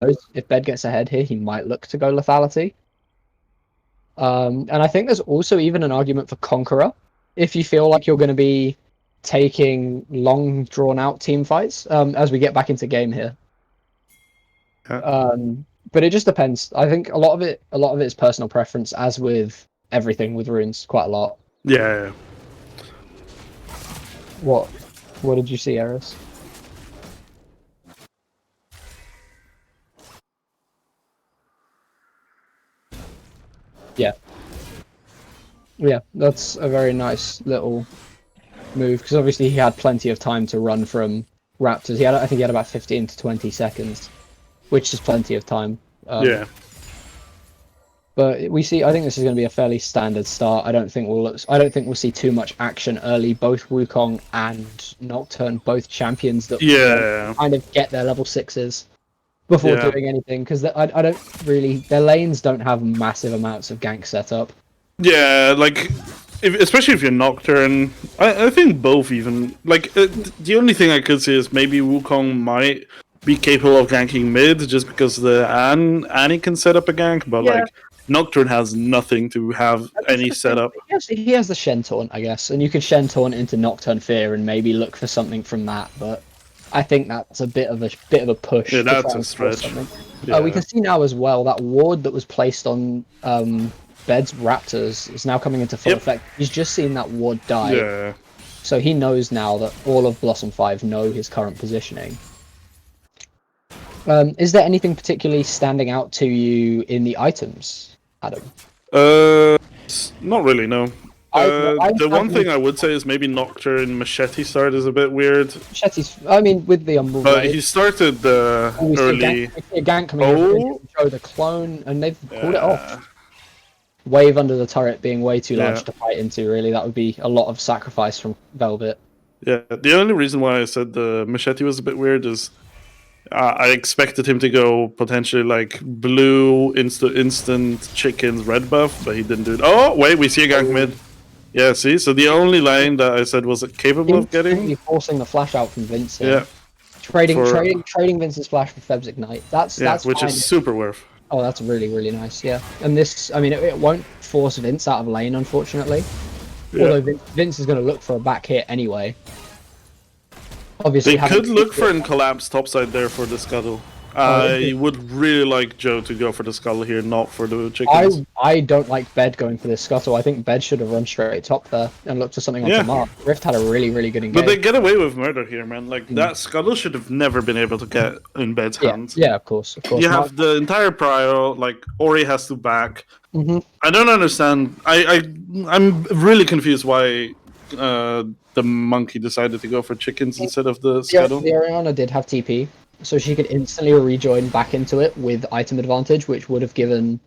if Bed gets ahead here, he might look to go lethality. And I think there's also even an argument for Conqueror if you feel like you're going to be taking long, drawn-out team fights as we get back into game here. But it just depends. I think a lot of it is personal preference, as with everything with runes, quite a lot. Yeah. What did you see, Eris? Yeah, that's a very nice little move, because obviously he had plenty of time to run from Raptors. I think he had about 15 to 20 seconds, which is plenty of time. Yeah. But I think this is going to be a fairly standard start. I don't think we'll see too much action early. Both Wukong and Nocturne, both champions that kind of get their level 6s before doing anything, because I don't really, their lanes don't have massive amounts of gank setup. Yeah, like, especially if you're Nocturne, I think both even. Like, the only thing I could see is maybe Wukong might be capable of ganking mid, just because the Annie can set up a gank, but like, Nocturne has nothing to have any setup. He has the Shen Taunt, I guess, and you could Shen Taunt into Nocturne Fear and maybe look for something from that, but I think that's a bit of a push. Yeah, that's a stretch. Yeah. We can see now as well that ward that was placed on Bed's Raptors is now coming into full effect. He's just seen that ward die. Yeah. So he knows now that all of Blossom 5 know his current positioning. Is there anything particularly standing out to you in the items, Adam? Not really, no. The one thing I would say is maybe Nocturne Machete start is a bit weird. Machete's, I mean, with the Umbral. But he started the early. We see a gank coming in, show the clone, and they've pulled it off. Wave under the turret being way too large to fight into, really. That would be a lot of sacrifice from Velvet. Yeah, the only reason why I said the Machete was a bit weird is I expected him to go potentially like blue instant chickens red buff, but he didn't do it. Oh, wait, we see a gank mid. Yeah, see? So the only line that I said was capable of getting... forcing the flash out from Vince here. Yeah. Trading Vince's flash for Feb's Ignite. That's which fine. is super worth. Oh, that's really, really nice, yeah. And this, I mean, it won't force Vince out of lane, unfortunately. Yeah. Although Vince is going to look for a back hit anyway. Obviously, they could look for a collapse topside there for the scuttle. I would really like Joe to go for the scuttle here, not for the chickens. I don't like Bed going for this scuttle. I think Bed should have run straight top there and looked for something onto Mark. Rift had a really, really good engagement. But they get away with murder here, man. Like, that scuttle should have never been able to get in Bed's hands. Yeah, of course. You have the entire prior, like, Ori has to back. I don't understand. I'm really confused why the monkey decided to go for chickens instead of the scuttle. The Orianna did have TP. So she could instantly rejoin back into it with item advantage, which would have given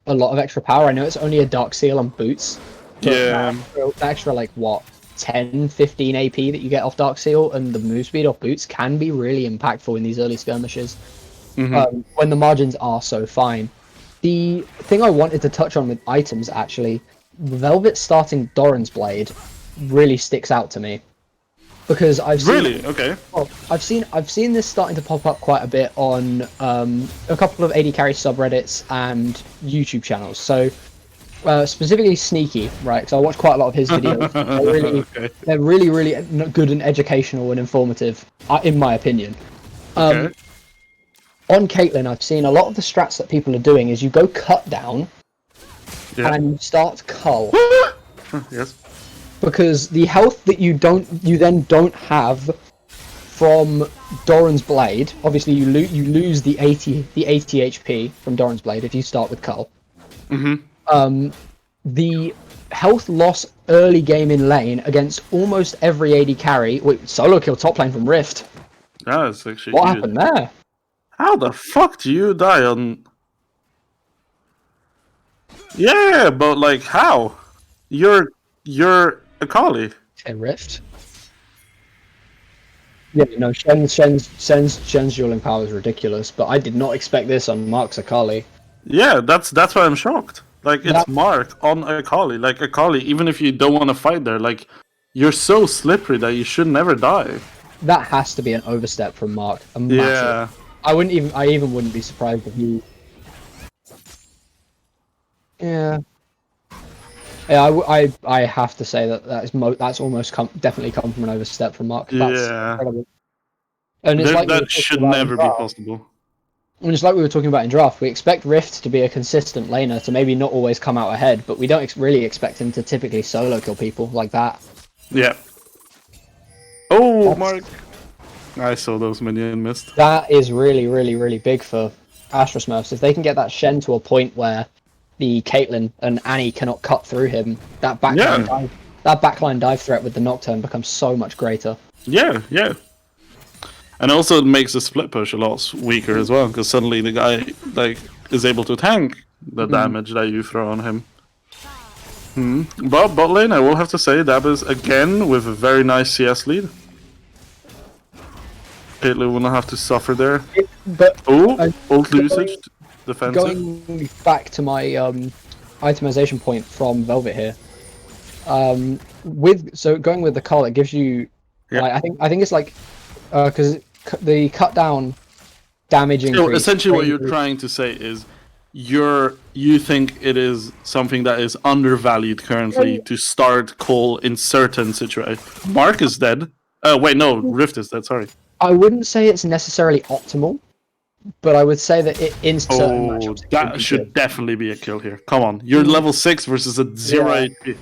a lot of extra power. I know it's only a Dark Seal on boots. Yeah. The extra, like, what, 10, 15 AP that you get off Dark Seal and the move speed off boots can be really impactful in these early skirmishes when the margins are so fine. The thing I wanted to touch on with items, actually, Velvet starting Doran's Blade really sticks out to me. Because I've seen Well, I've seen this starting to pop up quite a bit on a couple of AD carry subreddits and YouTube channels. So specifically Sneaky, right? Because I watch quite a lot of his videos. They're really, really good and educational and informative, in my opinion. On Caitlyn, I've seen a lot of the strats that people are doing is you go cut down and you start cull. Yes. Because the health that you then don't have from Doran's Blade, obviously you lose the 80 HP from Doran's Blade if you start with Cull. The health loss early game in lane against almost every AD carry. Wait, solo kill top lane from Rift. That's actually what happened there? How the fuck do you die on? Yeah, but like how? You're Akali. A Rift. Yeah, no, Shen's dueling power is ridiculous, but I did not expect this on Mark's Akali. Yeah, that's why I'm shocked. Like, it's Mark on Akali. Like, Akali, even if you don't want to fight there, like, you're so slippery that you should never die. That has to be an overstep from Mark. A massive. I even wouldn't be surprised if he. Yeah. Yeah, I have to say that's almost definitely come from an overstep from Mark. That's incredible. And it's like that should never be possible. And it's like we were talking about in draft. We expect Rift to be a consistent laner, to maybe not always come out ahead, but we don't really expect him to typically solo kill people like that. Yeah. Oh, Mark! I saw those minion missed. That is really, really, really big for Astrosmurfs. If they can get that Shen to a point where the Caitlyn and Annie cannot cut through him, that backline dive threat with the Nocturne becomes so much greater. Yeah, yeah. And also it makes the split push a lot weaker as well, because suddenly the guy is able to tank the damage that you throw on him. But bot lane, I will have to say, Dabis again with a very nice CS lead. Caitlyn will not have to suffer there. But ult usage, defensive. Going back to my itemization point from Velvet here, going with the Cull, it gives you, I think it's like, because the cut down damage increase. So essentially, what you're trying to say is, you think it is something that is undervalued currently to start Cole in certain situations. Mark is dead. Wait, no, Rift is dead. Sorry. I wouldn't say it's necessarily optimal, but I would say that in certain matchups, that should definitely be a kill here. Come on, you're level 6 versus a 0 HP.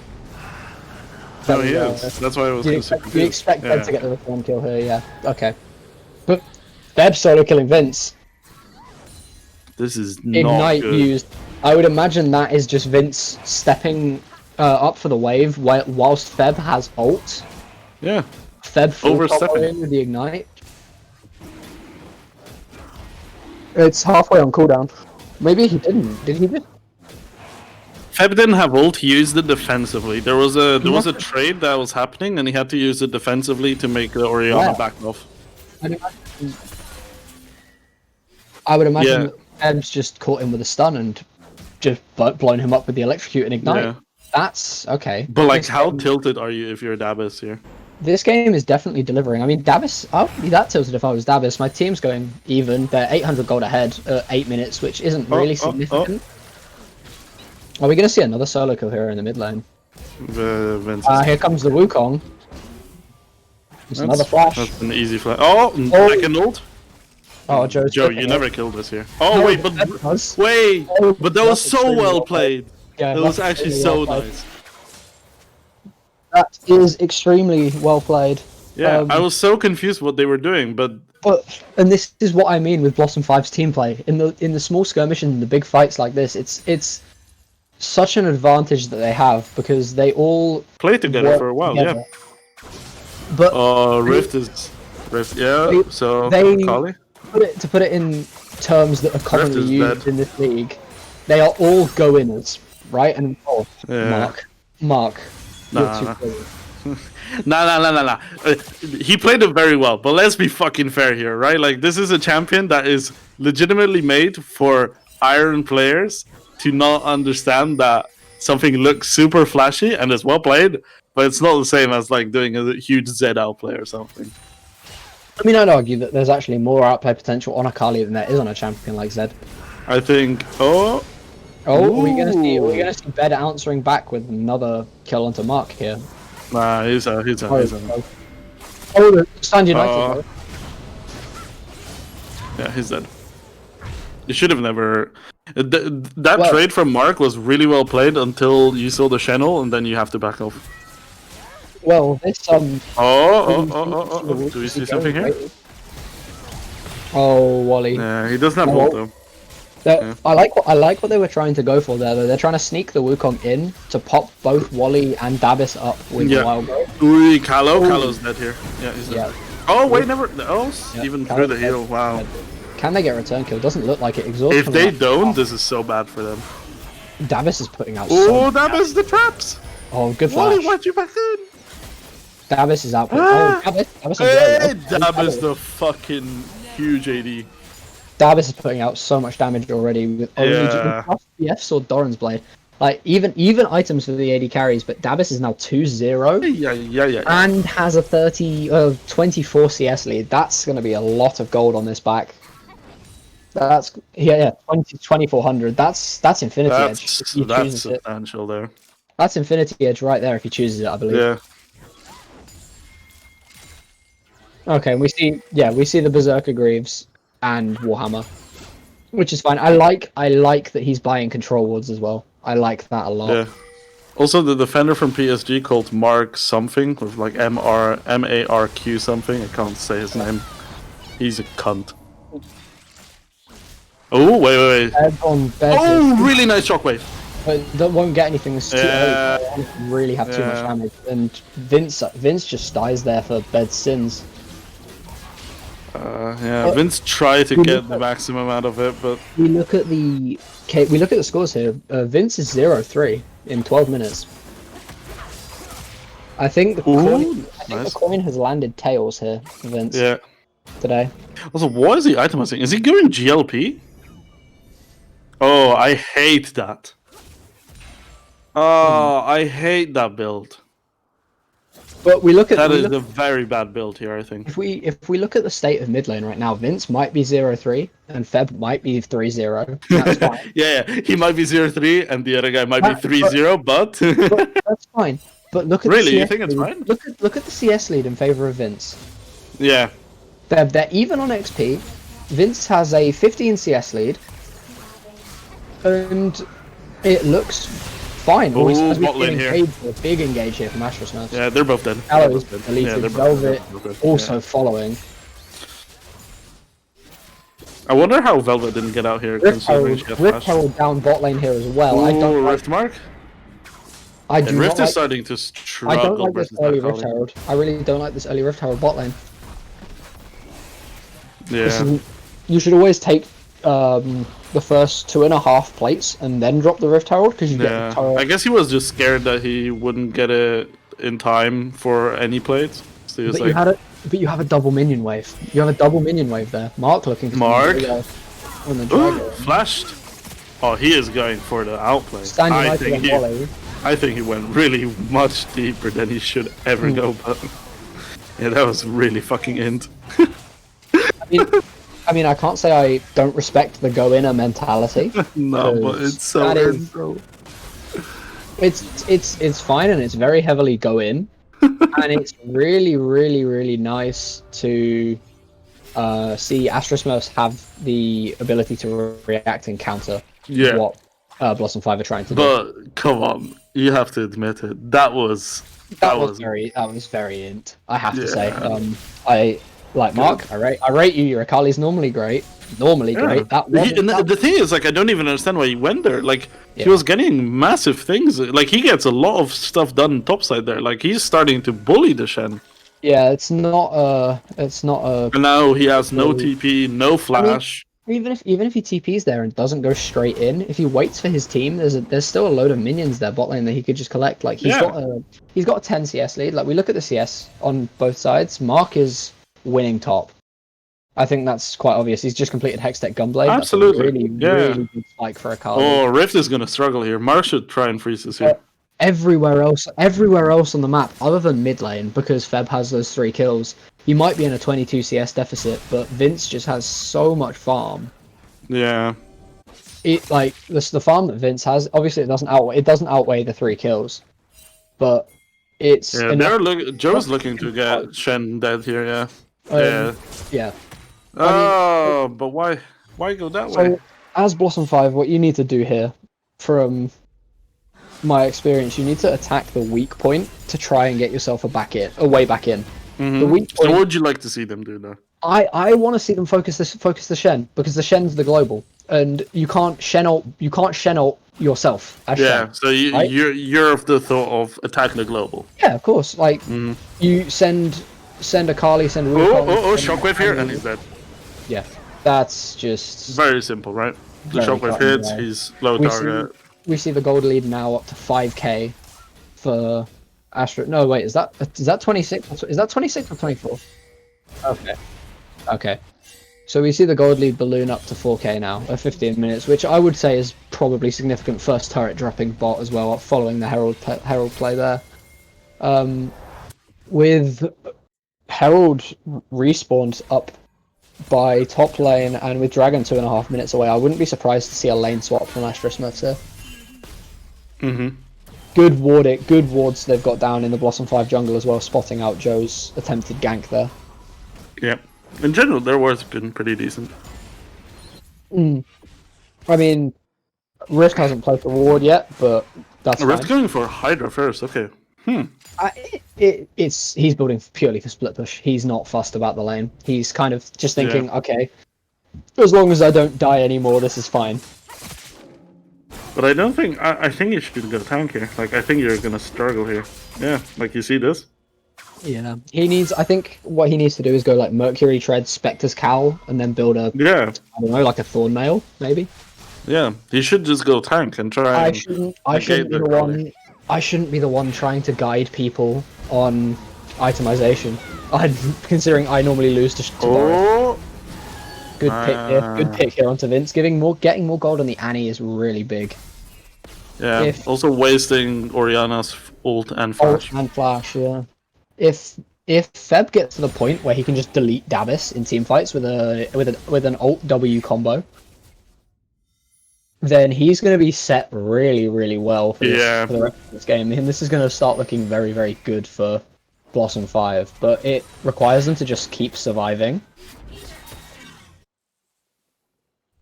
No, he is. That's why I was. You expect Feb to get the return kill here, yeah. Okay, but Feb solo killing Vince. This is not Ignite good. used. I would imagine that is just Vince stepping up for the wave whilst Feb has ult. Yeah. Feb full combo in with the Ignite. It's halfway on cooldown. Maybe he didn't. Did he? Feb didn't have ult. He used it defensively. There was a trade that was happening, and he had to use it defensively to make the Orianna back off. I would imagine Feb's just caught him with a stun and just blown him up with the electrocute and ignite. Yeah. That's okay. But like, how tilted are you if you're Dabis here? This game is definitely delivering. I mean, Dabis, I would be that tilted if I was Dabis. My team's going even. They're 800 gold ahead at 8 minutes, which isn't really significant. Are we going to see another solo kill here in the mid lane? Here comes the Wukong. It's another flash. That's an easy flash. Second ult. Oh, Joe, you never killed us here. Oh, no, wait, but that was so well played. Yeah, it was actually so nice. That is extremely well played. Yeah, I was so confused what they were doing, but this is what I mean with Blossom 5's team play. In the small skirmishes and the big fights like this, it's such an advantage that they have because they all play together for a while. Yeah. But Rift, yeah. So Kali. To put it in terms that are commonly used in this league, they are all go-inners, right? And Mark. Nah. He played it very well, but let's be fucking fair here, right? Like, this is a champion that is legitimately made for Iron players to not understand that something looks super flashy and is well played, but it's not the same as like doing a huge Z outplay or something. I mean, I'd argue that there's actually more outplay potential on Akali than there is on a champion like Zed. I think. Are we gonna see Bed answering back with another kill onto Mark here? Nah, he's out. Oh, Stand United. Yeah, he's dead. You should have never. That trade from Mark was really well played until you saw the channel, and then you have to back off. Well, this Do we see something here? Oh, Wally. Yeah, he doesn't have ult though. Yeah. I like what they were trying to go for there. Though. They're trying to sneak the Wukong in to pop both Wally and Dabis up with the Wild Growth. Kalo's dead here. Yeah, he's dead. Oh wait, never. Even through the heal. Wow. Can they get a return kill? Doesn't look like it. Exhaust. If they don't, this is so bad for them. Dabis is putting out. Dabis the traps. Oh, good flash. Wally, why'd you back in? Dabis is out. Dabis the fucking huge AD. Dabis is putting out so much damage already with only BFs or Doran's Blade. Like even items for the AD carries, but Dabis is now 2-0. Yeah. And has a 24 CS lead. That's going to be a lot of gold on this back. That's yeah, 2400. That's Infinity Edge. If he That's chooses it. substantial there. That's Infinity Edge right there if he chooses it, I believe. Yeah. Okay, we see the Berserker Greaves and Warhammer, which is fine. I like that he's buying control wards as well. I like that a lot. Yeah. Also, the defender from PSG called Mark something with like MARQ something. I can't say his name. He's a cunt. Oh wait. Oh, really nice shockwave. But that won't get anything. It's too early. They really have too much damage, and Vince just dies there for Bed's sins. Vince tried to get the maximum out of it, but we look at the scores here. Vince is 0-3 in 12 minutes. I think the coin has landed tails here for Vince. Yeah. Today. Also, what is he itemizing? Is he going GLP? Oh, I hate that. Oh, I hate that build. But we look at that is a very bad build here, I think. If we look at the state of mid lane right now, Vince might be 0-3 and Feb might be 3-0. That's fine. yeah, he might be 0-3 and the other guy might be 3-0, but that's fine. But look at really, the CS you think it's lead. fine? Look at the CS lead in favor of Vince. Yeah. They're even on XP. Vince has a 15 CS lead, and it looks fine. Ooh, bot lane here. Big engage here from Astrosmurfs. Yeah, they're both dead. Gallows deleted. Velvet also following. I wonder how Velvet didn't get out here. Rift Herald down bot lane here as well. Ooh, I don't Rift Mark? Rift is starting to struggle. I don't like this early Rift Herald. I really don't like this early Rift Herald bot lane. Yeah. You should always take the first 2.5 plates and then drop the Rift Herald because you get the turret. I guess he was just scared that he wouldn't get it in time for any plates. So he was but you have a double minion wave. You have a double minion wave there. Mark looking for on the flashed. Oh, he is going for the outplay. I think he went really much deeper than he should ever go, but yeah, that was really fucking int. I mean, I can't say I don't respect the go-inner mentality. No, but it's so bro. It's fine and it's very heavily go-in, and it's really nice to see Astrosmurfs have the ability to react and counter what Blossom 5 are trying to do. But come on, you have to admit it. That was very int. I have to say. I like Mark. I rate you. Your Akali's normally great. Great. The thing is, like, I don't even understand why he went there. Like, he was getting massive things. Like, he gets a lot of stuff done topside there. Like, he's starting to bully the Shen. Yeah, it's not a. And now he has no TP, no flash. I mean, even if he TPs there and doesn't go straight in, if he waits for his team, there's still a load of minions there bot lane that he could just collect. Like he's got a 10 CS lead. Like we look at the CS on both sides. Mark is winning top. I think that's quite obvious. He's just completed Hextech Gunblade. Absolutely. That's a really good spike for Akali. Oh, Rift is gonna struggle here. Mark should try and freeze this here. Everywhere else on the map, other than mid lane, because Feb has those 3 kills, you might be in a 22 CS deficit, but Vince just has so much farm. Yeah. The farm that Vince has, obviously it doesn't outweigh the 3 kills, but it's Joe's looking to get Shen dead here. Yeah. But why go that way? As Blossom 5, what you need to do here, from my experience, you need to attack the weak point to try and get yourself a way back in. Mm-hmm. The weak point, so what would you like to see them do though? I want to see them focus the Shen, because the Shen's the global, and you can't Shen ult yourself as Shen, so you're of the thought of attacking the global. Yeah, of course. Like you send Akali, send Wukong, shockwave here and he's dead. Yeah, that's just very simple, right? The shockwave hits, he's low target. We see the gold lead now up to 5k for Astro. No, wait, is that 26? Is that 26 or 24? Okay. So we see the gold lead balloon up to 4k now at 15 minutes, which I would say is probably significant first turret dropping bot as well, following the Herald play there. With Herald respawned up by top lane, and with Dragon 2.5 minutes away, I wouldn't be surprised to see a lane swap from Astrosmurfs here. Good wards they've got down in the Blossom 5 jungle as well, spotting out Joe's attempted gank there. Yeah. In general, their wards have been pretty decent. I mean, Rift hasn't placed a ward yet, but that's fine. Rift going for Hydra first, okay. He's building purely for split push. He's not fussed about the lane. He's kind of just thinking, okay, as long as I don't die anymore, this is fine. But I think you should go tank here. Like, I think you're gonna struggle here. Yeah, like you see this? Yeah, I think what he needs to do is go like Mercury Tread, Spectre's Cowl, and then build I don't know, like a Thorn Mail, maybe? Yeah, he should just go tank and try. I shouldn't be the one trying to guide people on itemization. Considering I normally lose to Boris. Good pick here onto Vince. Getting more gold on the Annie is really big. Yeah, also wasting Orianna's ult and flash. Yeah. If Feb gets to the point where he can just delete Davis in team fights with an Alt W combo, then he's going to be set really, really well for the rest of this game. And this is going to start looking very, very good for Blossom 5, but it requires them to just keep surviving.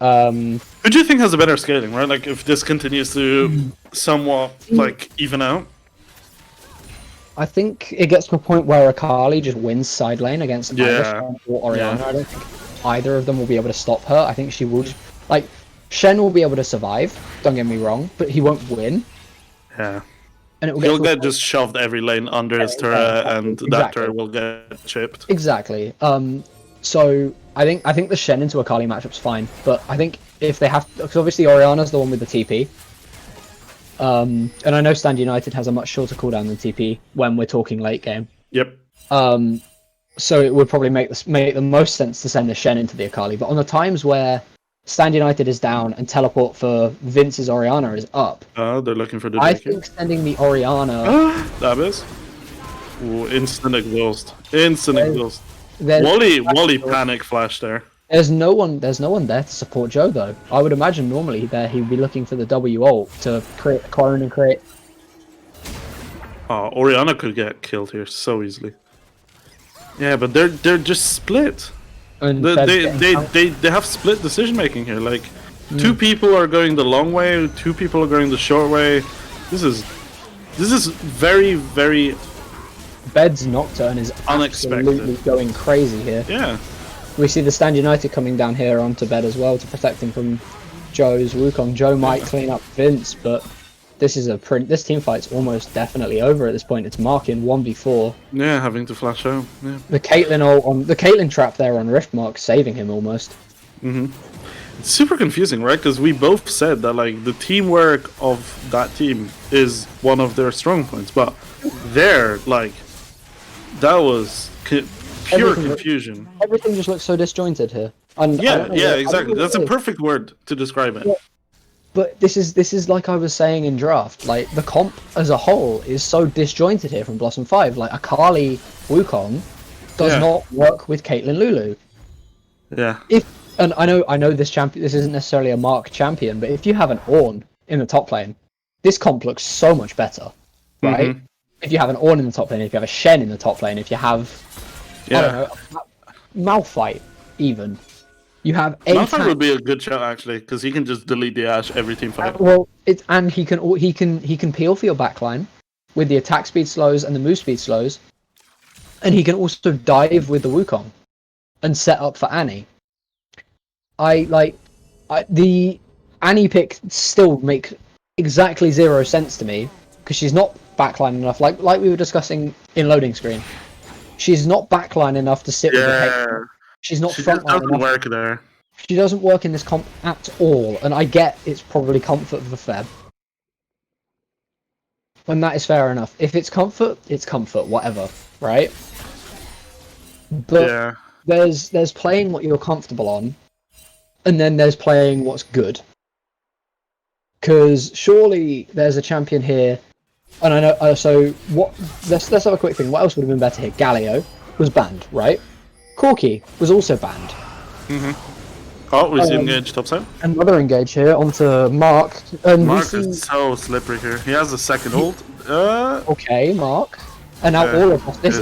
Who do you think has a better scaling, right? Like, if this continues to somewhat, like, even out? I think it gets to a point where Akali just wins side lane against either Shen or Orianna. I don't think either of them will be able to stop her. I think she will just... Like, Shen will be able to survive, don't get me wrong, but he won't win. Yeah. And He'll get just shoved every lane under his turret, and that turret will get chipped. Exactly. So I think the Shen into Akali matchup's fine, but I think if they have, because obviously Orianna's the one with the TP, and I know Stand United has a much shorter cooldown than TP when we're talking late game. Yep. So it would probably make the most sense to send the Shen into the Akali, but on the times where Stand United is down and teleport for Vince's Orianna is up. They're looking for the I think sending the Orianna... that is. Ooh, instant exhaust. Instant exhaust. Wally panic flash there. There's no one there to support Joe though. I would imagine normally he'd be looking for the W ult to create a clone and create. Oh, Orianna could get killed here so easily. Yeah, but they're just split. And they have split decision making here. Like, two people are going the long way, two people are going the short way. This is very, very. Bed's Nocturne is unexpected. Absolutely going crazy here. Yeah. We see the Stand United coming down here onto Bed as well to protect him from Joe's Wukong. Joe might clean up Vince, but this team fight's almost definitely over at this point. It's Markin 1v4. Yeah, having to flash out. Yeah. The Caitlyn trap there on Riftmark saving him almost. It's super confusing, right? Because we both said that like the teamwork of that team is one of their strong points, but that was pure confusion. Everything just looks so disjointed here. And exactly. That's a perfect word to describe it. Yeah. But this is like I was saying in draft. Like the comp as a whole is so disjointed here from Blossom 5. Like Akali Wukong does not work with Caitlyn Lulu. Yeah. And I know this isn't necessarily a Mark champion, but if you have an Ornn in the top lane, this comp looks so much better, right? If you have an Ornn in the top lane, if you have a Shen in the top lane, if you have I don't know, Malphite even. You have Malphite would be a good shot actually, because he can just delete the Ashe every team fight. He can peel for your backline with the attack speed slows and the move speed slows, and he can also dive with the Wukong and set up for Annie. The Annie pick still makes exactly zero sense to me because she's not backline enough. Like we were discussing in loading screen, she's not backline enough to sit with the pick. She's not frontline enough. She doesn't work there. She doesn't work in this comp at all, and I get it's probably comfort for Feb. And that is fair enough. If it's comfort, whatever, right? But there's playing what you're comfortable on, and then there's playing what's good. Because surely there's a champion here, and I know. Let's have a quick thing. What else would have been better here? Galio was banned, right? Corki was also banned. Oh, we see engage topside. Another engage here onto Mark. And Mark we see... is so slippery here. He has a second ult. Okay, Mark. And now all of us. This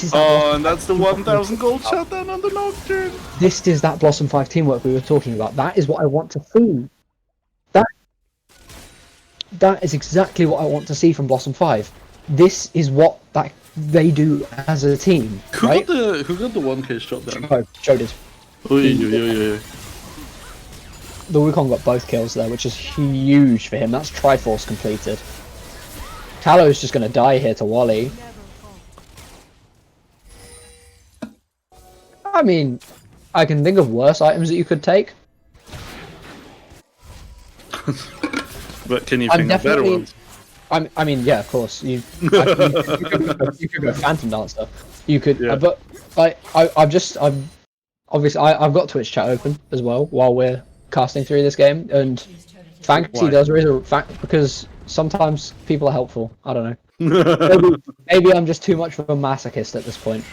is and that's the 1,000 gold shutdown on the Nocturne. This is that Blossom 5 teamwork we were talking about. That is what I want to see. That is exactly what I want to see from Blossom 5. This is what they do as a team. Who right? got the 1k shutdown? Oh, Joe did. The Wukong got both kills there, which is huge for him. That's Triforce completed. Callow's just going to die here to Wally. I mean, I can think of worse items that you could take. But can you think of better ones? I mean, yeah, of course. You could go Phantom Dancer. You could, but I've got Twitch chat open as well while we're casting through this game, and Fancy does raise a fact because sometimes people are helpful. I don't know. maybe I'm just too much of a masochist at this point.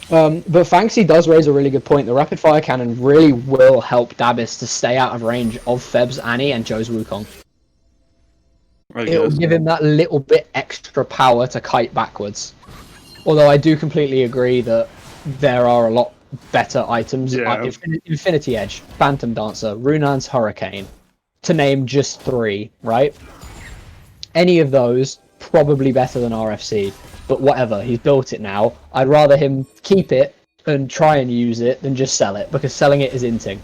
But Fancy does raise a really good point. The rapid fire cannon really will help Dabis to stay out of range of Feb's Annie and Joe's Wukong. It'll give him that little bit extra power to kite backwards. Although I do completely agree that there are a lot better items. Infinity Edge, Phantom Dancer, Runan's Hurricane, to name just 3, right? Any of those, probably better than RFC. But whatever, he's built it now. I'd rather him keep it and try and use it than just sell it, because selling it is inting.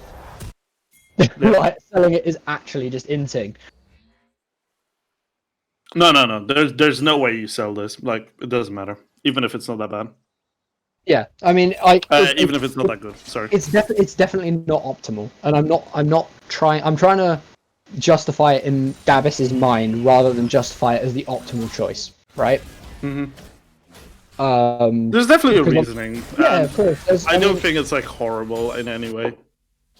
Like, selling it is actually just inting. No. There's no way you sell this. Like, it doesn't matter, even if it's not that bad. Yeah, I mean, even if it's not that good. Sorry. It's definitely not optimal, and I'm trying to justify it in Dabis's mind rather than justify it as the optimal choice, right? Mm-hmm. There's definitely a reasoning. Yeah, of course. I don't think it's like horrible in any way.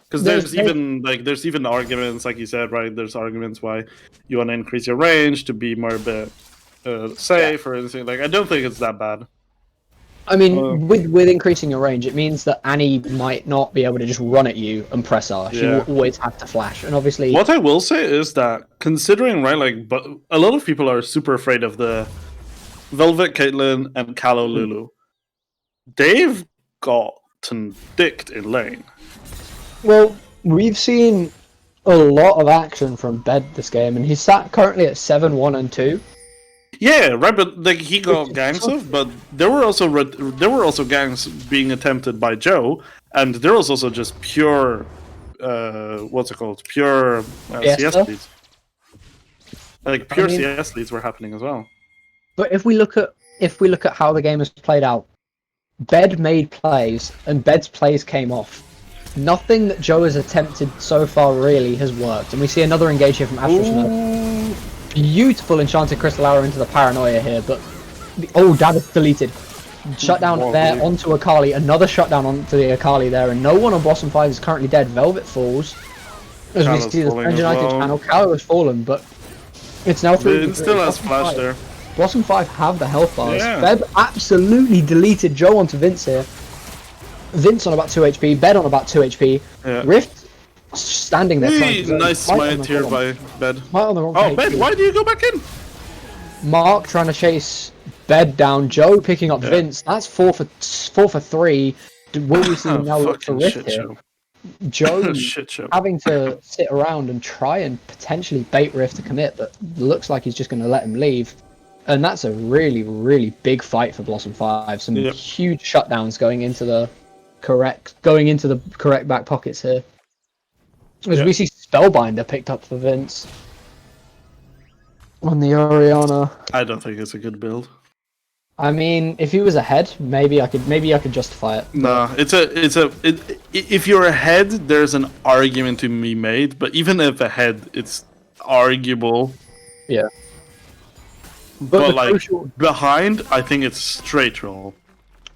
Because there's even arguments, like you said, right? There's arguments why you want to increase your range to be more a bit safe or anything. Like, I don't think it's that bad. I mean, with increasing your range, it means that Annie might not be able to just run at you and press R. She will always have to flash, and obviously. What I will say is that considering, right, like, but a lot of people are super afraid of the Velvet Caitlyn and Callow Lulu. They've gotten dicked in lane. Well, we've seen a lot of action from Bed this game, and he's sat currently at 7-1-2. Yeah, right, but like he got ganks of, but there were also ganks being attempted by Joe, and there was also just pure, what's it called? Pure CS leads. Like pure CS leads were happening as well. But if we look at how the game has played out, Bed made plays, and Bed's plays came off. Nothing that Joe has attempted so far really has worked, and we see another engage here from Astrosmurfs. Beautiful enchanted crystal arrow into the paranoia here, but the Dabis deleted. Shutdown there onto Akali, another shutdown onto the Akali there, and no one on Blossom 5 is currently dead. Velvet falls. As we see the Strange United channel, Callow has fallen, but it's now through. It still has flash there. Blossom 5 have the health bars. Yeah. Feb absolutely deleted Joe onto Vince here. Vince on about 2 HP, Bed on about 2 HP. Yeah. Rift standing there. Nice smite here by Bed. Oh, Bed, why do you go back in? Mark trying to chase Bed down. Joe picking up Vince. That's 4 for 3. Will we see him now look for Rift here? Joe having to sit around and try and potentially bait Rift to commit, but looks like he's just going to let him leave. And that's a really, really big fight for Blossom 5. Some huge shutdowns going into the correct back pockets here. As we see Spellbinder picked up for Vince on the Orianna. I don't think it's a good build. I mean, if he was ahead, maybe I could justify it. No, if you're ahead, there's an argument to be made. But even if ahead, it's arguable. Yeah. But like behind, I think it's straight roll.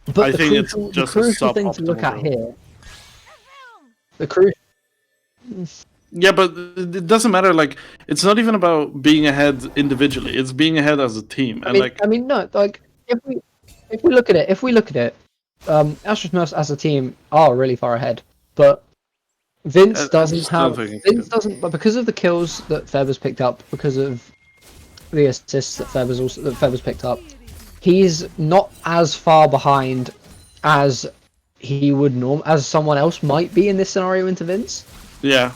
But I think it's just a crucial thing to look at here. The crucial. Yeah, but it doesn't matter. Like, it's not even about being ahead individually. It's being ahead as a team. And I mean, no. Like, if we look at it, Astrosmurfs as a team are really far ahead, but Vince doesn't have. Vince doesn't, but because of the kills that Feb has picked up, because of the assists that Feb has picked up, he's not as far behind as he would as someone else might be in this scenario into Vince. Yeah.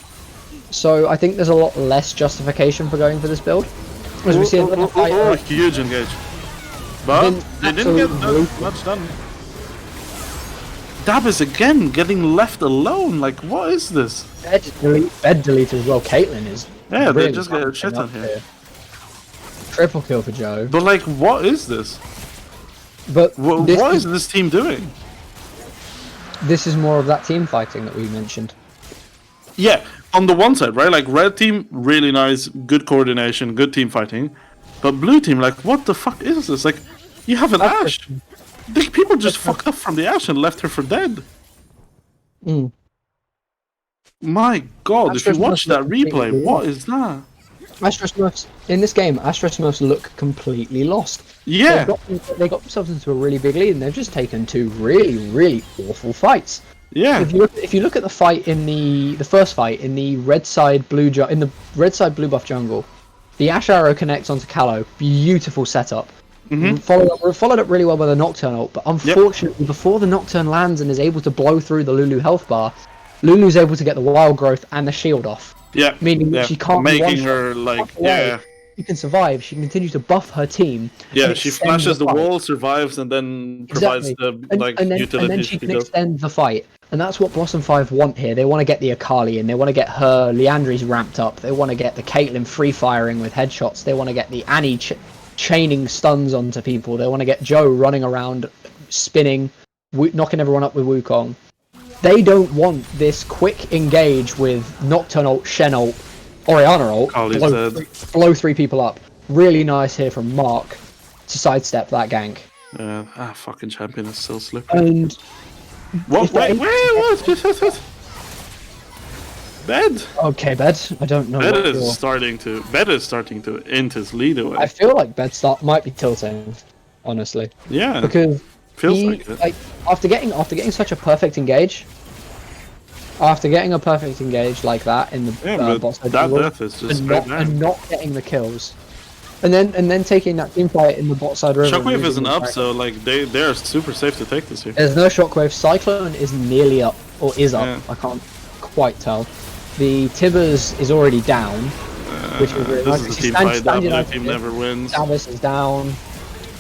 So I think there's a lot less justification for going for this build. As we see in the fight, huge engage. But they didn't get much done. Dabbis again getting left alone. Like, what is this? Bed delete as well. Caitlyn is. Yeah, really they just get a shit on here. Triple kill for Joe. But like, what is this? But what is this team doing? This is more of that team fighting that we mentioned. Yeah, on the one side, right? Like, red team, really nice, good coordination, good team fighting. But blue team, like, what the fuck is this? Like, you have an Ashe. People just fucked up from the Ashe and left her for dead. Mm. My god, if you watch that replay, what is that? Astrosmurfs, in this game, Astrosmurfs look completely lost. Yeah. They got themselves into a really big lead and they've just taken two really, really awful fights. Yeah. If you look at the fight in the first fight in the red side blue buff jungle, the Ashe arrow connects onto Callow. Beautiful setup. Followed up really well by the Nocturne ult, but unfortunately, before the Nocturne lands and is able to blow through the Lulu health bar, Lulu's able to get the wild growth and the shield off. Yeah. Meaning that she can't making her like She can survive. She can continue to buff her team. Yeah, she flashes the wall, survives, and then provides the utility. And then she can extend the fight. And that's what Blossom 5 want here. They want to get the Akali in. They want to get her Leandry's ramped up. They want to get the Caitlyn free firing with headshots. They want to get the Annie chaining stuns onto people. They want to get Joe running around, spinning, knocking everyone up with Wukong. They don't want this quick engage with Nocturne ult, Shen ult, Orianna ult, blow three people up. Really nice here from Mark to sidestep that gank. Yeah, fucking champion is so slippery. And what? Wait, what? Bed. Okay, Bed. I don't know. Bed is starting to int his lead away. I feel like Bed might be tilting, honestly. Yeah. Because feels like it. Like after getting such a perfect engage. After getting a perfect engage like that in the bot side, death is just and not getting the kills, and then taking that team fight in the bot side river. Shockwave isn't up, so like they're super safe to take this here. There's no Shockwave. Cyclone is nearly up, or is up. Yeah. I can't quite tell. The Tibbers is already down, which is really nice. This is a team fight that blue team never wins. Davis is down.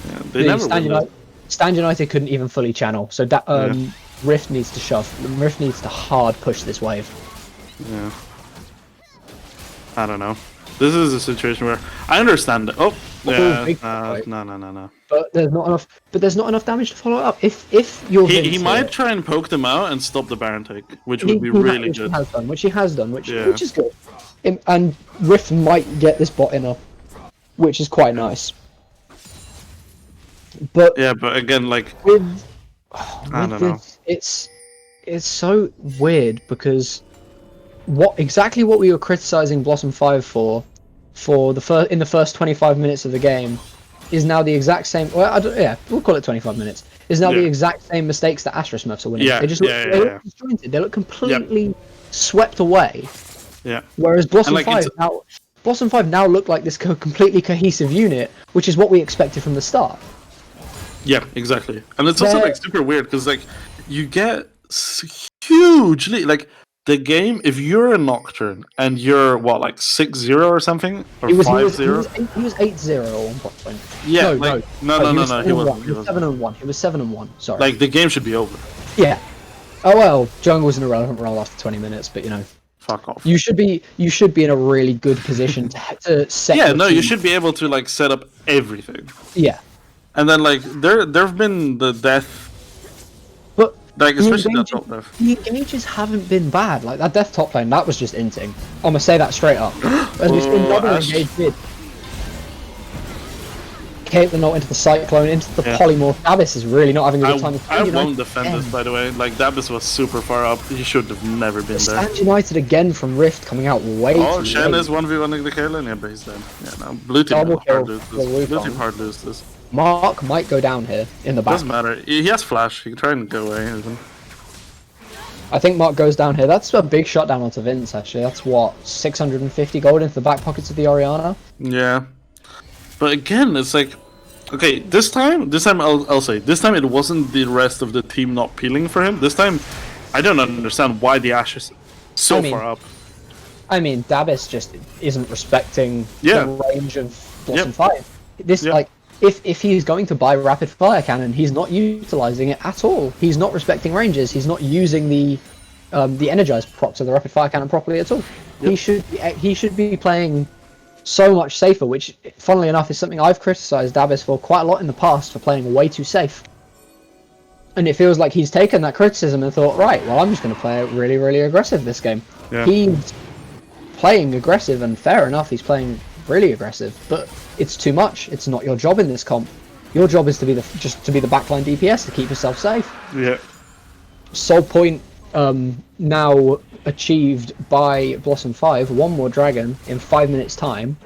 Yeah, they never win. Stand United couldn't even fully channel, so that Rift needs to shove. Rift needs to hard push this wave. Yeah. I don't know. This is a situation where I understand it. Oh, yeah. No. But there's not enough. But there's not enough damage to follow up. If you're he might try and poke them out and stop the Baron take, which would be really good. Which he has done, which is good. And Rift might get this bot in up, which is quite nice. But yeah, but again, like I don't know. It's so weird because what we were criticizing Blossom 5 for in the first 25 minutes of the game is now the exact same. Well, we'll call it 25 minutes. Is now the exact same mistakes that Astrosmurfs are winning. Yeah, they just look disjointed. They look completely swept away. Yeah. Whereas Blossom 5 now look like this completely cohesive unit, which is what we expected from the start. Yeah, exactly. And it's also like super weird because like you get hugely like the game. If you're a Nocturne and you're what like 6-0 or something or 5-0, he was 8-0 at one point. Yeah, no. He was 7-1. He was 7-1. Sorry. Like the game should be over. Yeah. Oh well, jungle was an irrelevant role after 20 minutes, but you know. Fuck off. You should be in a really good position to set. Yeah, no, you should be able to like set up everything. Yeah. And then like there've been the death, but like especially that top death. The engages haven't been bad. Like that death top lane, that was just inting. I'm gonna say that straight up. And it's been double engage mid. Caitlyn not into the Cyclone, into the Polymorph. Dabbis is really not having a good time. I won't defend this, by the way. Like Dabbis was super far up. He should have never been there. Stand United again from Rift coming out way too late. Shen is 1v1ing the Caitlyn. Yeah, but he's dead. Yeah, no. Blue team hard lose this. Mark might go down here in the back. Doesn't matter. He has flash. He can try and go away. Even. I think Mark goes down here. That's a big shot down onto Vince, actually. That's what, 650 gold into the back pockets of the Orianna? Yeah. But again, it's like, okay, this time I'll say, this time it wasn't the rest of the team not peeling for him. This time, I don't understand why the Ashe is so far up. I mean, Dabis just isn't respecting the range of Blossom 5. This, like, if he's going to buy Rapid Fire Cannon, he's not utilizing it at all. He's not respecting ranges. He's not using the energized procs of the Rapid Fire Cannon properly at all. He should be playing so much safer, which, funnily enough, is something I've criticized Dabis for quite a lot in the past, for playing way too safe. And it feels like he's taken that criticism and thought, right, well, I'm just going to play it really, really aggressive this game. He's playing aggressive, and fair enough, he's playing really aggressive, but it's too much. It's not your job in this comp. Your job is to be the backline DPS to keep yourself safe. Yeah. Soul point now achieved by Blossom 5. One more dragon in 5 minutes time.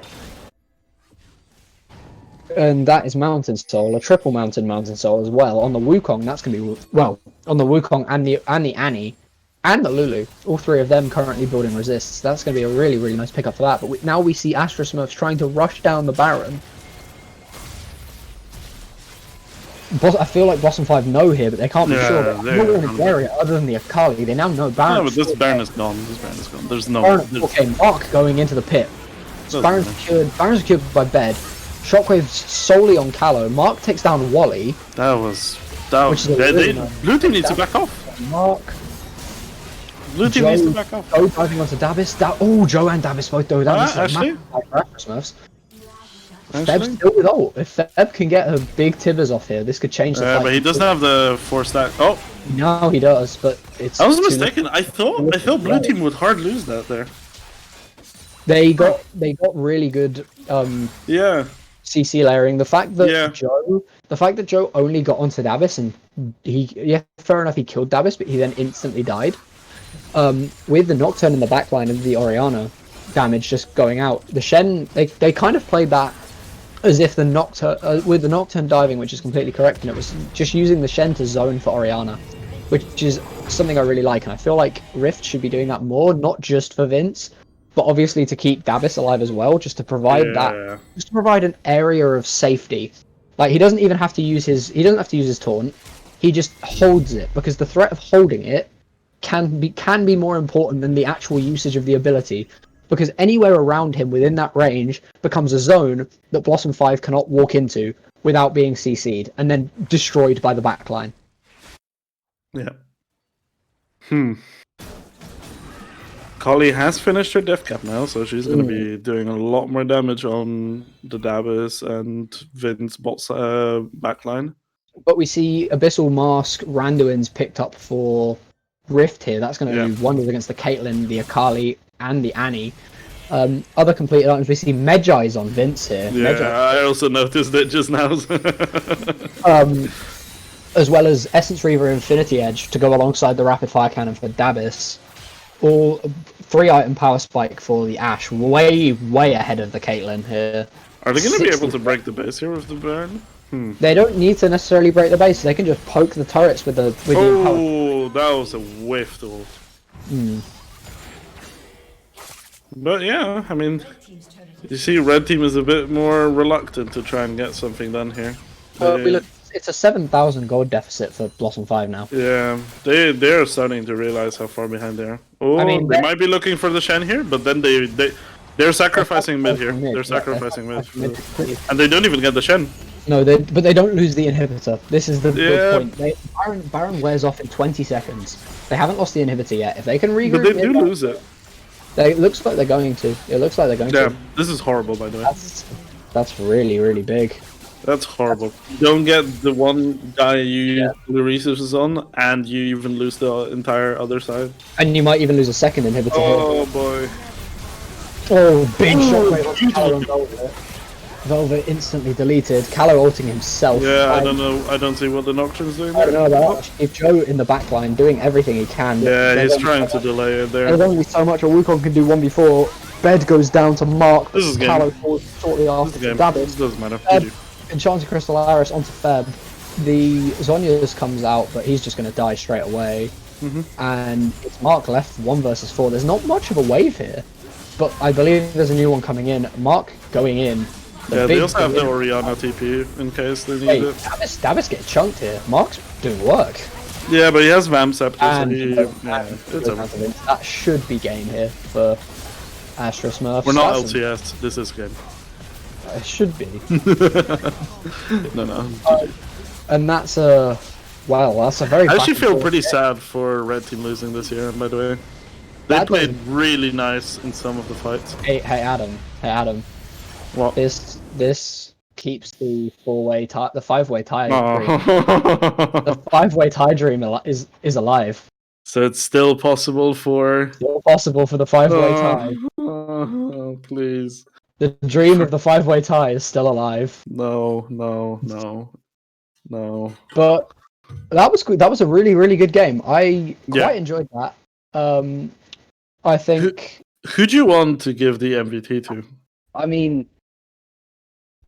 And that is Mountain Soul, a triple Mountain Soul as well. On the Wukong, that's going to be, well, on the Wukong and the Annie and the Lulu, all three of them currently building resists. That's going to be a really, really nice pickup for that. But now we see Astrosmurfs trying to rush down the Baron. I feel like Blossom 5 know here, but they can't be sure. But no one in the area other than the Akali. They now know Baron. No, but this Baron is gone. This Baron is gone. There's no... Okay, Mark going into the pit. Baron's secured by Bed. Shockwave's solely on Callow. Mark takes down Wally. Blue team needs to back off. Mark. Blue team needs to back off. Joe diving onto Dabis. Joe and Dabis both go down. Actually? Smurfs. Feb's still with ult. If Feb can get her big tibbers off here, this could change the fight. But he doesn't have the 4 stack. Oh! No, he does, but it's... I was mistaken. I thought blue team would hard lose that there. They got really good CC layering. The fact that Joe only got onto Dabis and fair enough, he killed Dabis, but he then instantly died. With the Nocturne in the backline of the Orianna damage just going out, the Shen they kind of played that as if the Nocturne with the Nocturne diving, which is completely correct, and it was just using the Shen to zone for Orianna, which is something I really like, and I feel like Rift should be doing that more, not just for Vince, but obviously to keep Dabis alive as well, just to provide an area of safety. Like, he doesn't have to use his taunt. He just holds it, because the threat of holding it can be more important than the actual usage of the ability, because anywhere around him within that range becomes a zone that Blossom 5 cannot walk into without being CC'd and then destroyed by the backline. Yeah. Kali has finished her death cap now, so she's going to be doing a lot more damage on the Dabis and Vince bot's backline. But we see Abyssal Mask Randuin's picked up for Rift here. That's going to do wonders against the Caitlyn, the Akali, and the Annie. Other completed items, we see Medjai's on Vince here. Yeah, I also noticed it just now. As well as Essence Reaver Infinity Edge to go alongside the Rapid Fire Cannon for Dabis. All 3 item power spike for the Ashe, way ahead of the Caitlyn here. Are they going to be able to break the base here with the Baron? They don't need to necessarily break the base. They can just poke the turrets with the power. That was a whiff though. But yeah, I mean, you see, red team is a bit more reluctant to try and get something done here. It's a 7,000 gold deficit for Blossom 5 now. Yeah, they're starting to realize how far behind they are. Oh, I mean, they might be looking for the Shen here, but then they're sacrificing mid here. They're sacrificing mid, and they don't even get the Shen. No, but they don't lose the inhibitor. This is the good point. Baron wears off in 20 seconds. They haven't lost the inhibitor yet. If they can regroup, but they do lose it. It looks like they're going to. Yeah, this is horrible, by the way. That's really, really big. That's horrible. You don't get the one guy you use the resources on, and you even lose the entire other side. And you might even lose a second inhibitor. Oh boy. Oh, big shockwave on Velvet. Velvet instantly deleted. Callow ulting himself. Yeah, I don't know. I don't see what the Nocturne's doing there. I don't know about if Joe in the backline doing everything he can. Yeah, he's trying to delay it there. There's only so much a Wukong can do 1v4. Bed goes down to Mark. This is Callow falls shortly after Dabis. Doesn't matter. Enchanted Crystal onto Feb. The Zhonya's comes out, but he's just going to die straight away. And it's Mark left 1 versus 4. There's not much of a wave here, but I believe there's a new one coming in. Mark going in. They also have the Orianna TP in case they need it. Davis get chunked here. Mark's doing work. Yeah, but he has Vamp Scepter, so that should be game here for Astrosmurfs. We're not LTS, this is game. It should be. No. And that's a very. I actually feel pretty sad for Red Team losing this year, by the way. They played really nice in some of the fights. Hey Adam. What? This keeps the 5-way tie. The 5-way tie. Oh. The 5-way tie dream is alive. So it's still possible for. Still possible for the 5-way tie. Oh, please. The dream of the 5-way tie is still alive. No. But that was good. That was a really, really good game. I quite enjoyed that. I think. Who'd you want to give the MVP to? I mean,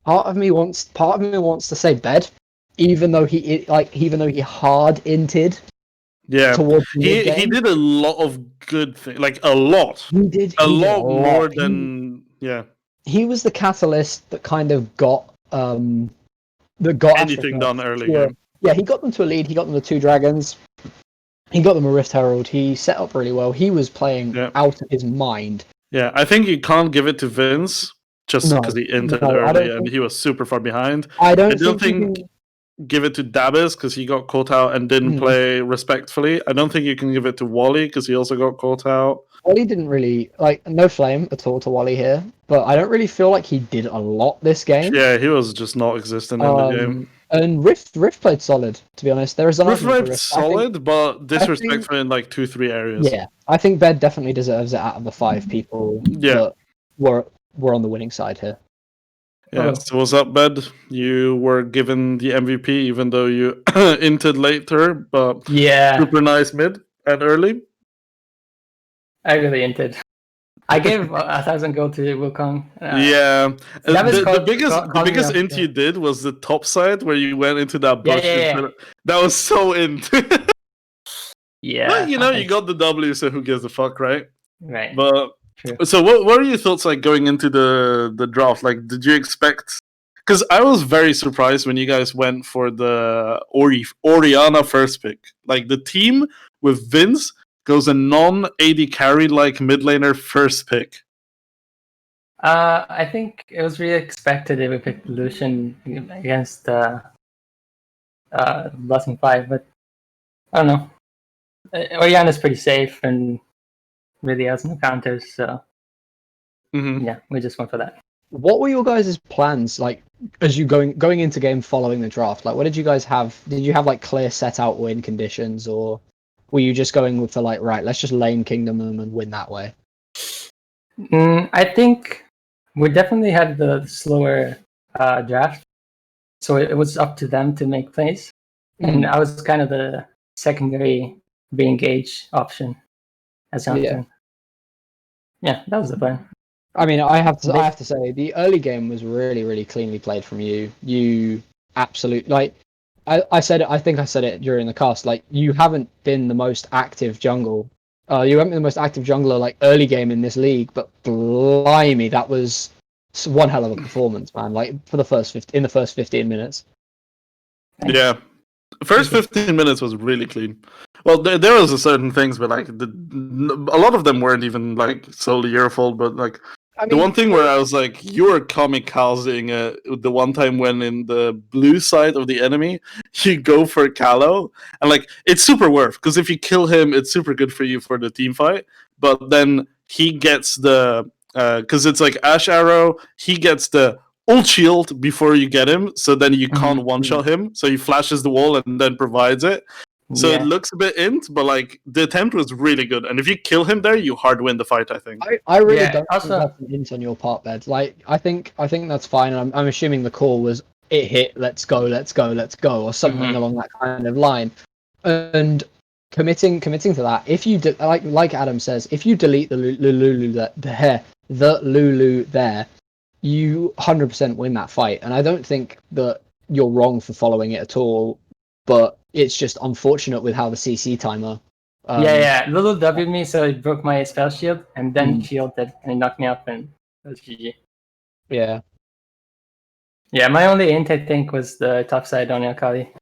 part of me wants to say Bed, even though he hard inted. Yeah, towards he did a lot of good things, like a lot. He did a lot more than He was the catalyst that kind of got anything done early game. Yeah, he got them to a lead. He got them to 2 dragons. He got them a Rift Herald. He set up really well. He was playing out of his mind. Yeah, I think you can't give it to Vince just because he entered early and he was super far behind. I don't think give it to Dabis because he got caught out and didn't play respectfully. I don't think you can give it to Wally because he also got caught out. Wally didn't really no flame at all to Wally here, but I don't really feel like he did a lot this game. Yeah, he was just not existent in the game. And Rift played solid, to be honest. There is an Rift played solid, but disrespectful in like 2-3 areas. Yeah, I think Bed definitely deserves it out of the 5 people that were on the winning side here. Yeah, so what's up, Bed? You were given the MVP even though you entered later, but super nice mid and early. I really entered. I gave 1,000 gold to Wukong. The biggest int you did was the top side where you went into that bush. That was so int. But, you got the W, so who gives a fuck, right? Right. But true. So what are your thoughts like going into the draft? Like, did you expect? Because I was very surprised when you guys went for the Orianna first pick. Like the team with Vince goes a non-AD carry like mid laner first pick. I think it was really expected if we picked Lucian against Blessing 5, but I don't know. Orianna's pretty safe and really has no counters, so yeah, we just went for that. What were your guys' plans like as you going into game following the draft? Like, what did you guys have? Did you have like clear set out win conditions, or were you just going for like, right, let's just lane kingdom them and win that way? I think we definitely had the slower draft, so it was up to them to make plays, and I was kind of the secondary re-engage option as Jonathan. Yeah, that was the plan. I mean, I have to say the early game was really, really cleanly played from you. You absolutely I think I said it during the cast. Like, you haven't been the most active jungle. You haven't been the most active jungler like early game in this league, but blimey, that was one hell of a performance, man. Like for the first 15 minutes. Yeah, the first 15 minutes was really clean. Well, there was a certain things, but like a lot of them weren't even like solely your fault. But like the one thing where I was like, you were kamikazing the one time when in the blue side of the enemy, you go for Callow, and like it's super worth because if you kill him, it's super good for you for the team fight. But then he gets the because it's like Ash Arrow, he gets the ult shield before you get him, so then you can't one shot him. So he flashes the wall and then provides it. So it looks a bit int, but like the attempt was really good. And if you kill him there, you hard win the fight, I think. I really don't think that's an int on your part, Bed. Like I think that's fine. I'm assuming the call was it hit, let's go, or something along that kind of line. And committing to that, if you like Adam says, if you delete the Lulu there, you 100% win that fight. And I don't think that you're wrong for following it at all, but it's just unfortunate with how the CC timer. Yeah. Lulu W'd me, so it broke my spell shield, and then Mm. shielded, and it knocked me up, and it was GG. Yeah. Yeah, my only int, I think, was the top side on Akali.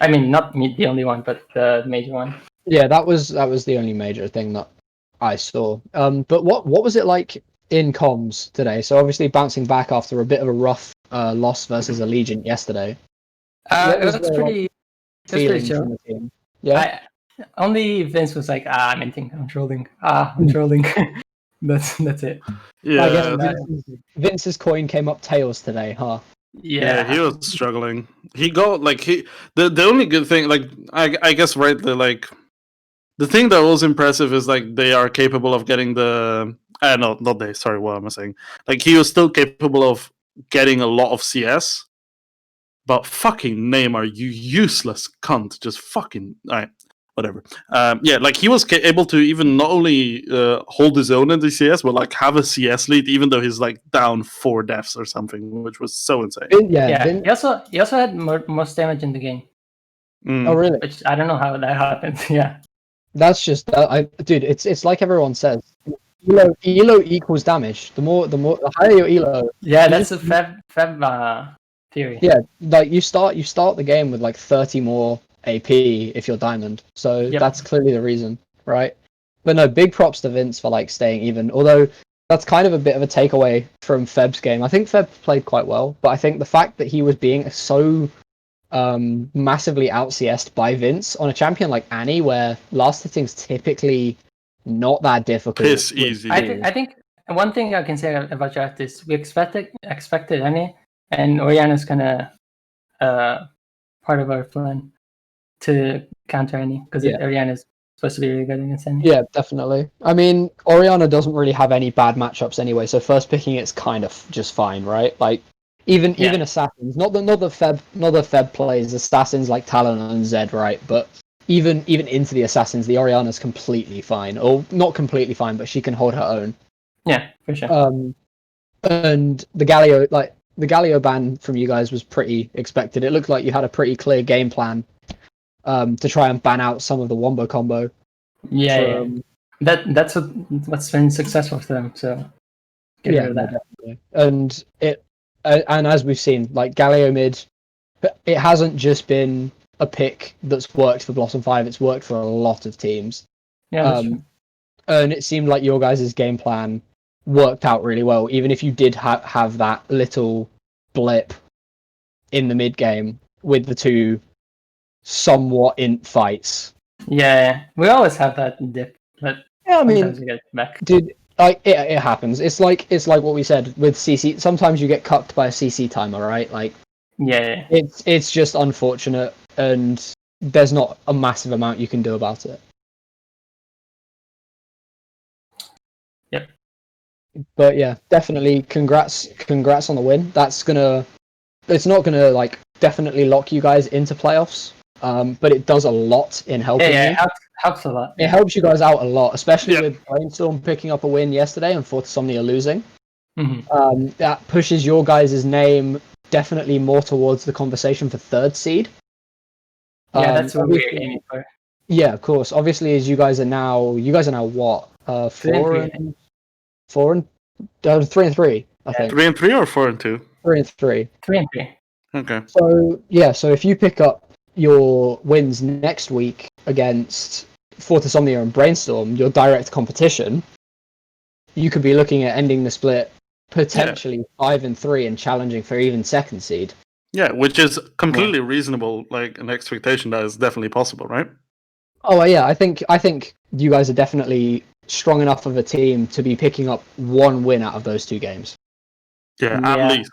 I mean, not me, the only one, but the major one. Yeah, that was the only major thing that I saw. But what was it like in comms today? So obviously bouncing back after a bit of a rough loss versus Allegiant yesterday. What It was was the pretty. It was pretty feeling chill. from the team? Yeah. Only Vince was like, I'm inting, I'm trolling. I'm trolling. that's it. Yeah, I guess I think- Vince's coin came up tails today, huh? yeah, he was struggling. He got like the only good thing, like I guess right, the thing that was impressive is like they are capable of getting the no, not they, sorry, what am I saying? Like he was still capable of getting a lot of CS, but fucking Neymar, you useless cunt, just fucking whatever. Yeah, like he was able to even not only hold his own in the CS, but like have a CS lead, even though he's like down 4 deaths or something, which was so insane. Yeah. He also had most damage in the game. Oh really? Which I don't know how that happened. Yeah. That's just dude. It's like everyone says. Elo equals damage. The higher your elo. Yeah, that's a Feb theory. Yeah, like you start the game with like 30 more AP if you're diamond. So that's clearly the reason, right? But no, big props to Vince for like staying even. Although that's kind of a bit of a takeaway from Feb's game. I think Feb played quite well, but I think the fact that he was being so massively out CS'd by Vince on a champion like Annie, where last hitting's typically not that difficult. Piss easy. I think one thing I can say about draft is we expected Annie, and Oriana's kind of part of our plan to counter Annie because Oriana's supposed to be really good against Annie. Yeah, definitely. I mean, Oriana doesn't really have any bad matchups anyway, so first picking it's kind of just fine, right? Like even assassins, not the Feb plays assassins like Talon and Zed, right? But even into the assassins, the Oriana's completely fine, or not completely fine, but she can hold her own. Yeah, for sure. And the Galio ban from you guys was pretty expected. It looked like you had a pretty clear game plan to try and ban out some of the wombo combo. Yeah. That's what's been successful for them. So get rid of that. Definitely. And as we've seen, like Galio mid, it hasn't just been a pick that's worked for Blossom 5. It's worked for a lot of teams. Yeah. And it seemed like your guys' game plan worked out really well, even if you did have that little blip in the mid game with the two somewhat int fights. Yeah, we always have that dip, but I mean, sometimes we get it back. Dude, like it happens. It's like what we said with CC. Sometimes you get cucked by a CC timer, right? Like it's just unfortunate, and there's not a massive amount you can do about it. Yep. But yeah, definitely congrats on the win. It's not gonna like definitely lock you guys into playoffs. But it does a lot in helping you. Yeah, it helps a lot. It helps you guys out a lot, especially with Brainstorm picking up a win yesterday and Fortisomnia losing. Mm-hmm. That pushes your guys' name definitely more towards the conversation for third seed. Yeah, that's what we're aiming for. Yeah, of course. Obviously, as you guys are now what? 3 and 3, I think. 3 and 3 or 4 and 2? 3 and 3. 3 and 3. Okay. So if you pick up your wins next week against Fortisomnia and Brainstorm, your direct competition, you could be looking at ending the split potentially 5 and 3 and challenging for even second seed. Yeah, which is completely reasonable, like an expectation that is definitely possible, right? Oh yeah, I think you guys are definitely strong enough of a team to be picking up one win out of those 2 games. Yeah, at least.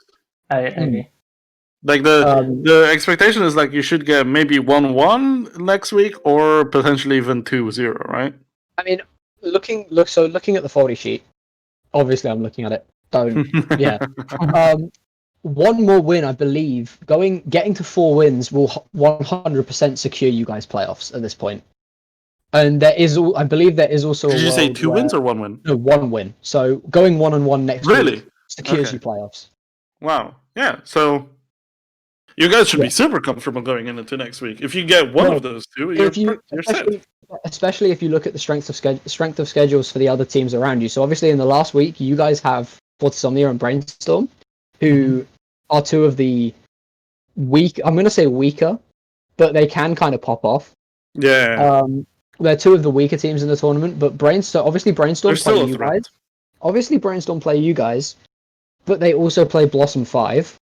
I agree. Like the expectation is like you should get maybe 1-1 next week or potentially even 2-0, right? I mean, looking at the foldy sheet, obviously I'm looking at it. One more win, I believe. Getting to 4 wins will 100% secure you guys playoffs at this point. And I believe there is also. Did you say 2 wins or 1 win? No, 1 win. So going 1-1 next week secures Okay. you playoffs. Wow. Yeah. So you guys should be super comfortable going into next week. If you get one of those two, If you, you're set. especially if you look at the strength of schedules for the other teams around you. So obviously, in the last week, you guys have Fortisomnia and Brainstorm, who are two of the weak. I'm going to say weaker, but they can kind of pop off. Yeah. They're two of the weaker teams in the tournament, but Brainstorm They're still play a you threat. guys. Obviously, Brainstorm play you guys, but they also play Blossom 5,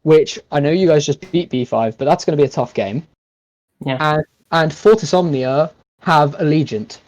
which I know you guys just beat B5, but that's going to be a tough game. Yeah. And Fortisomnia have Allegiant.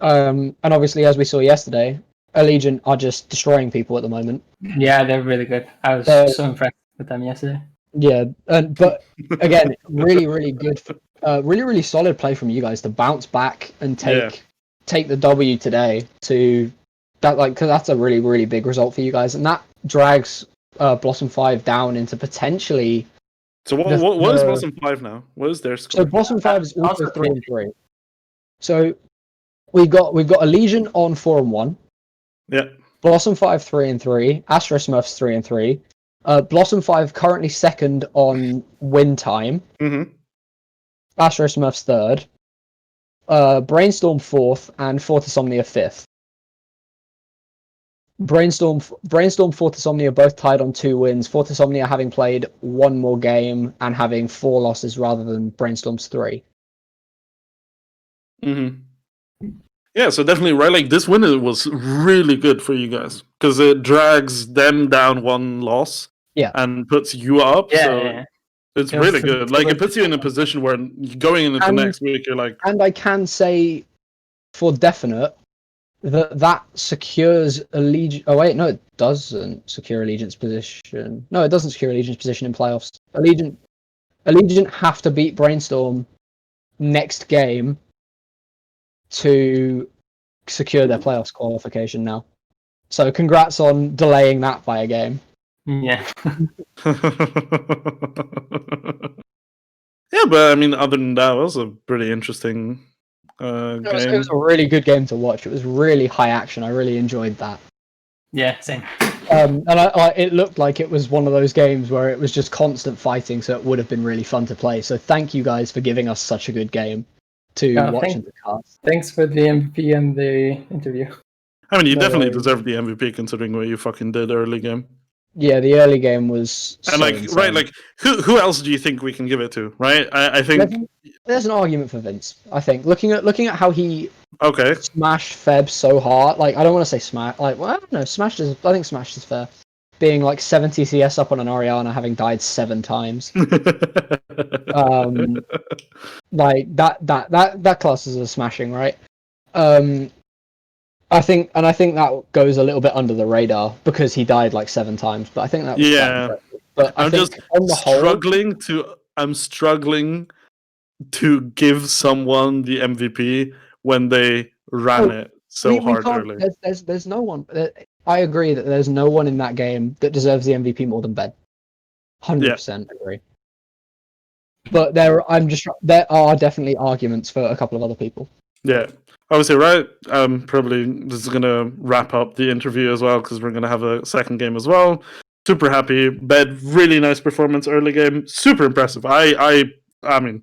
And obviously, as we saw yesterday, Allegiant are just destroying people at the moment. Yeah, they're really good. I was so impressed with them yesterday. Yeah, but again, really good, really solid play from you guys to bounce back and take the W today. To that, like, because that's a really big result for you guys, and that drags Blossom 5 down into potentially. So what is Blossom 5 now? What is their score? So Blossom 5 is also Also 3-3. So we've got Allegiant on 4-1. Yeah. Blossom 5 3-3. Astrosmurfs 3-3. Blossom 5 currently second on win time. Astrosmurfs third. Brainstorm fourth, and Fortisomnia fifth. Brainstorm, Fortisomnia both tied on 2 wins. Fortisomnia having played 1 more game and having 4 losses rather than Brainstorm's 3. Yeah, so definitely, right? Like, this win was really good for you guys because it drags them down 1 loss, and puts you up. It's really good. Like, it puts you in a position where going into next week, you're like. And I can say for definite that secures Allegiance. Oh wait, no, it doesn't secure Allegiance position. No, it doesn't secure Allegiance position in playoffs. Allegiant have to beat Brainstorm next game to secure their playoffs qualification now. So congrats on delaying that by a game. Yeah. Yeah, but I mean, other than that, it was a pretty interesting game. It was a really good game to watch. It was really high action. I really enjoyed that. Yeah, same. And it looked like it was one of those games where it was just constant fighting, so it would have been really fun to play. So thank you guys for giving us such a good game to watch in the cast. Thanks for the MVP and the interview. I mean, you definitely deserve the MVP considering what you fucking did early game. Yeah, the early game was and like insane. Right, like who else do you think we can give it to? Right, I think there's an argument for Vince. I think looking at how he smashed Feb so hard. Like, I don't want to say smash. Like, well, I don't know. Smashed is. I think smashed is fair. Being like 70 CS up on an Orianna, having died 7 times. Like that class is a smashing, right? I think that goes a little bit under the radar because he died like 7 times. But I think that was quite impressive. But I think just on the whole, I'm struggling to give someone the MVP when they ran it so hard early. There's no one. I agree that there's no one in that game that deserves the MVP more than Ben. 100% agree. But there are definitely arguments for a couple of other people. Yeah, obviously, right. Probably this is gonna wrap up the interview as well because we're gonna have a second game as well. Super happy. Bed, really nice performance early game. Super impressive. I mean,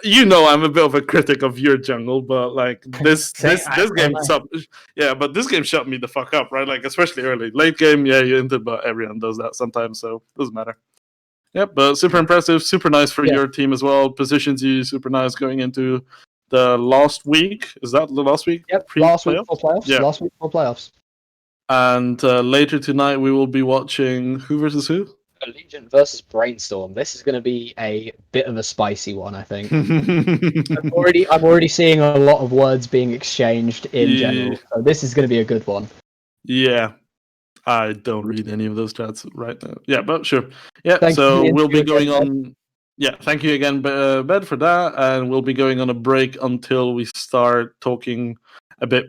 you know, I'm a bit of a critic of your jungle, but like this game but this game shut me the fuck up, right? Like, especially early. Late game, you enter, but everyone does that sometimes, so it doesn't matter. Yep, but super impressive, super nice for your team as well. Positions you super nice going into the last week. Is that the last week? Yep, last week for playoffs. Yeah. Last week for playoffs. And later tonight we will be watching who versus who? Allegiant versus Brainstorm. This is going to be a bit of a spicy one, I think. I'm already seeing a lot of words being exchanged in general. So this is going to be a good one. Yeah. I don't read any of those chats right now. Yeah, but sure. Yeah, so we'll be going on. Yeah, thank you again, Bed, for that. And we'll be going on a break until we start talking a bit